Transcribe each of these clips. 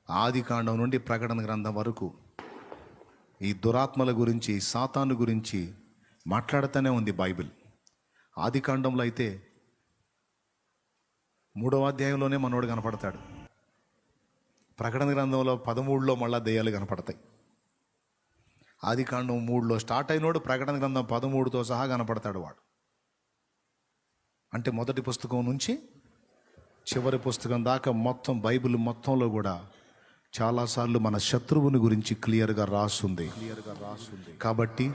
ఆది కాండం నుండి ప్రకటన గ్రంథం వరకు ఈ దురాత్మల గురించి, సాతాను గురించి మాట్లాడుతూనే ఉంది బైబిల్. ఆది కాండంలో అయితే 3వ అధ్యాయంలోనే మనోడు కనపడతాడు. ప్రకటన గ్రంథంలో 13లో మళ్ళా దెయ్యాలు కనపడతాయి. ఆది కాండం 3లో స్టార్ట్ అయినోడు ప్రకటన గ్రంథం 13తో సహా కనపడతాడు వాడు. అంటే మొదటి పుస్తకం నుంచి చివరి పుస్తకం దాకా మొత్తం బైబిల్ మొత్తంలో కూడా చాలాసార్లు మన శత్రువుని గురించి క్లియర్గా రాస్తుంది. కాబట్టి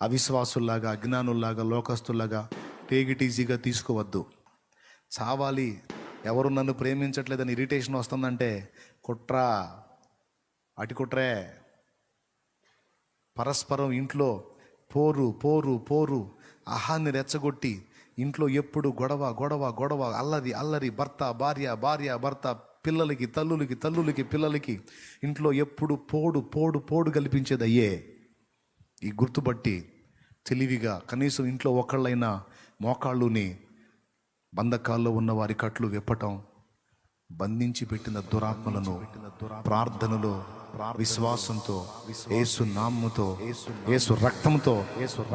అవిశ్వాసుల్లాగా, అజ్ఞానుల్లాగా, లోకస్తుల్లాగా టేక్ ఇట్ ఈజీగా తీసుకోవద్దు. చావాలి, ఎవరు నన్ను ప్రేమించట్లేదని ఇరిటేషన్ వస్తుందంటే కుట్రా, అటి కుట్రే. పరస్పరం ఇంట్లో పోరు పోరు పోరు ఆహాన్ని రెచ్చగొట్టి ఇంట్లో ఎప్పుడు గొడవ గొడవ గొడవ, అల్లరి అల్లరి, భర్త భార్య, భార్య భర్త, పిల్లలకి తల్లులకి, తల్లులకి పిల్లలకి, ఇంట్లో ఎప్పుడు పోడు పోడు పోడు కల్పించేది అయ్యే. ఈ గుర్తుపట్టి తెలివిగా కనీసం ఇంట్లో ఒకళ్ళైనా మోకాళ్ళుని బంధకాల్లో ఉన్న వారి కట్లు విప్పటం, బంధించి పెట్టిన దురాత్మలను ప్రార్థనలో, విశ్వాసంతో, యేసు నామముతో, యేసు రక్తంతో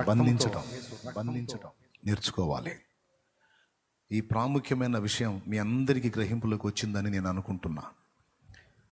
బంధించడం నేర్చుకోవాలి. ఈ ప్రాముఖ్యమైన విషయం మీ అందరికీ గ్రహింపులోకి వచ్చిందని నేను అనుకుంటున్నా.